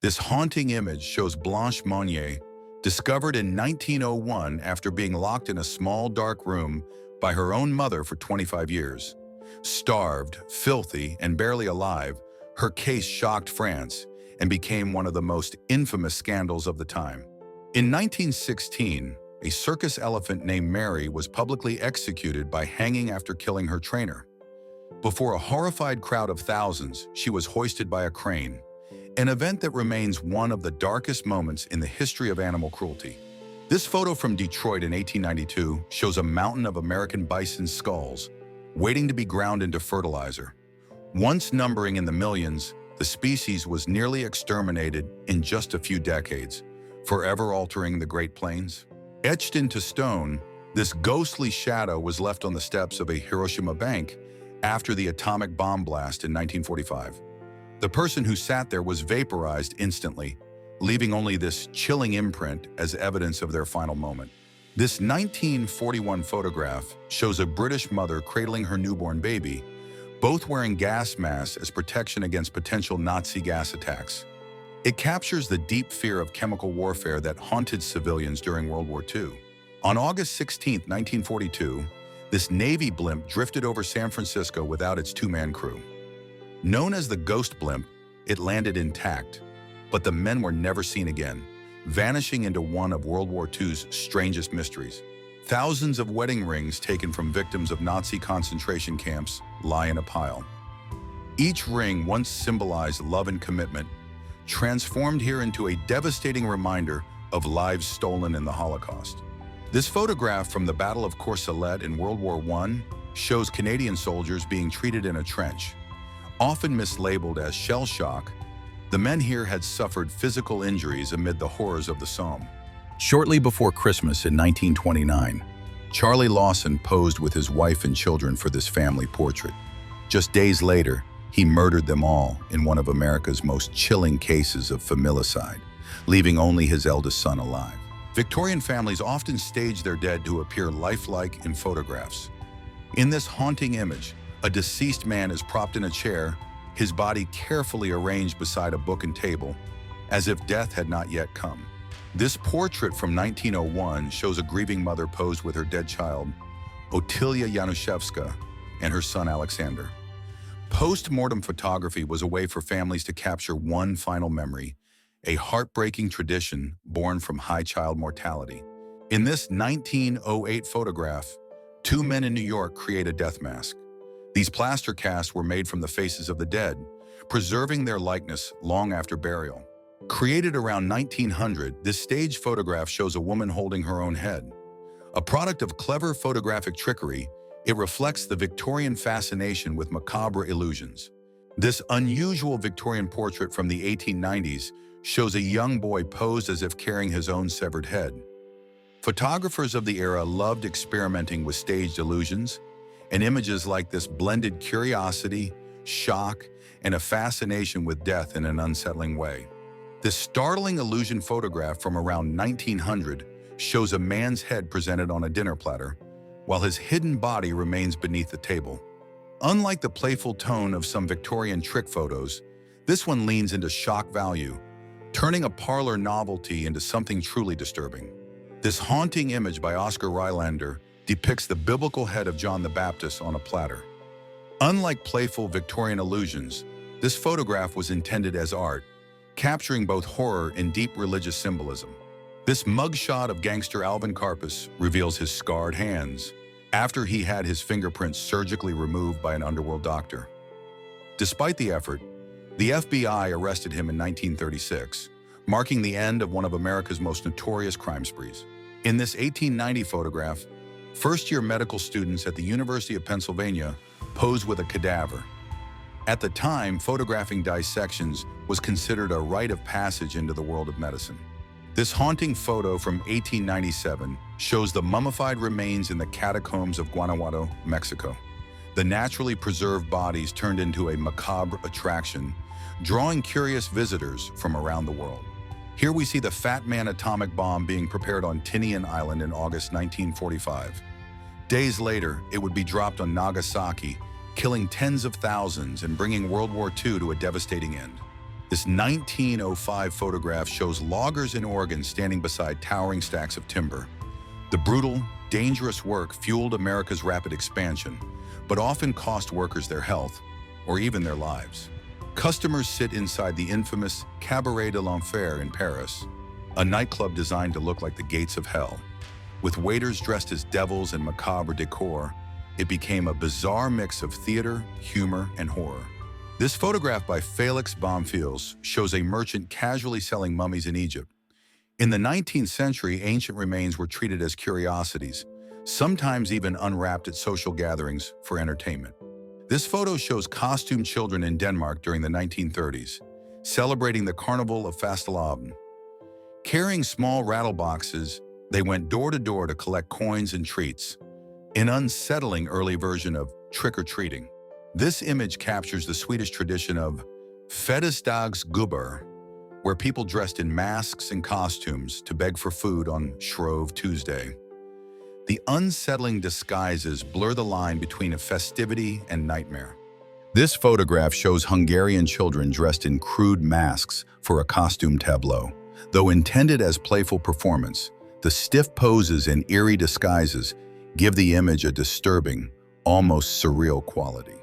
This haunting image shows Blanche Monnier, discovered in 1901 after being locked in a small dark room by her own mother for 25 years. Starved, filthy, and barely alive, her case shocked France and became one of the most infamous scandals of the time. In 1916, a circus elephant named Mary was publicly executed by hanging after killing her trainer. Before a horrified crowd of thousands, she was hoisted by a crane, an event that remains one of the darkest moments in the history of animal cruelty. This photo from Detroit in 1892 shows a mountain of American bison skulls waiting to be ground into fertilizer. Once numbering in the millions, the species was nearly exterminated in just a few decades, forever altering the Great Plains. Etched into stone, this ghostly shadow was left on the steps of a Hiroshima bank after the atomic bomb blast in 1945. The person who sat there was vaporized instantly, leaving only this chilling imprint as evidence of their final moment. This 1941 photograph shows a British mother cradling her newborn baby, both wearing gas masks as protection against potential Nazi gas attacks. It captures the deep fear of chemical warfare that haunted civilians during World War II. On August 16, 1942, this Navy blimp drifted over San Francisco without its two-man crew. Known as the Ghost Blimp, it landed intact, but the men were never seen again, vanishing into one of World War II's strangest mysteries. Thousands of wedding rings taken from victims of Nazi concentration camps lie in a pile. Each ring once symbolized love and commitment, transformed here into a devastating reminder of lives stolen in the Holocaust. This photograph from the Battle of Courcelette in World War I shows Canadian soldiers being treated in a trench. Often mislabeled as shell shock, the men here had suffered physical injuries amid the horrors of the Somme. Shortly before Christmas in 1929, Charlie Lawson posed with his wife and children for this family portrait. Just days later, he murdered them all in one of America's most chilling cases of familicide, leaving only his eldest son alive. Victorian families often stage their dead to appear lifelike in photographs. In this haunting image, a deceased man is propped in a chair, his body carefully arranged beside a book and table, as if death had not yet come. This portrait from 1901 shows a grieving mother posed with her dead child, Otilia Januszewska, and her son Alexander. Post-mortem photography was a way for families to capture one final memory, a heartbreaking tradition born from high child mortality. In this 1908 photograph, two men in New York create a death mask. These plaster casts were made from the faces of the dead, preserving their likeness long after burial. Created around 1900, this stage photograph shows a woman holding her own head. A product of clever photographic trickery, it reflects the Victorian fascination with macabre illusions. This unusual Victorian portrait from the 1890s shows a young boy posed as if carrying his own severed head. Photographers of the era loved experimenting with staged illusions, and images like this blended curiosity, shock, and a fascination with death in an unsettling way. This startling illusion photograph from around 1900 shows a man's head presented on a dinner platter, while his hidden body remains beneath the table. Unlike the playful tone of some Victorian trick photos, this one leans into shock value, turning a parlor novelty into something truly disturbing. This haunting image by Oscar Rylander depicts the biblical head of John the Baptist on a platter. Unlike playful Victorian illusions, this photograph was intended as art, capturing both horror and deep religious symbolism. This mugshot of gangster Alvin Karpis reveals his scarred hands after he had his fingerprints surgically removed by an underworld doctor. Despite the effort, the FBI arrested him in 1936, marking the end of one of America's most notorious crime sprees. In this 1890 photograph, first-year medical students at the University of Pennsylvania posed with a cadaver. At the time, photographing dissections was considered a rite of passage into the world of medicine. This haunting photo from 1897 shows the mummified remains in the catacombs of Guanajuato, Mexico. The naturally preserved bodies turned into a macabre attraction, drawing curious visitors from around the world. Here we see the Fat Man atomic bomb being prepared on Tinian Island in August 1945. Days later, it would be dropped on Nagasaki, killing tens of thousands and bringing World War II to a devastating end. This 1905 photograph shows loggers in Oregon standing beside towering stacks of timber. The brutal, dangerous work fueled America's rapid expansion, but often cost workers their health or even their lives. Customers sit inside the infamous Cabaret de l'Enfer in Paris, a nightclub designed to look like the gates of hell. With waiters dressed as devils and macabre decor, it became a bizarre mix of theater, humor, and horror. This photograph by Felix Bonfils shows a merchant casually selling mummies in Egypt. In the 19th century, ancient remains were treated as curiosities, sometimes even unwrapped at social gatherings for entertainment. This photo shows costumed children in Denmark during the 1930s, celebrating the Carnival of Fastelavn. Carrying small rattle boxes, they went door to door to collect coins and treats, an unsettling early version of trick-or-treating. This image captures the Swedish tradition of Fredagsgubbar, where people dressed in masks and costumes to beg for food on Shrove Tuesday. The unsettling disguises blur the line between a festivity and nightmare. This photograph shows Hungarian children dressed in crude masks for a costume tableau. Though intended as playful performance, the stiff poses and eerie disguises give the image a disturbing, almost surreal quality.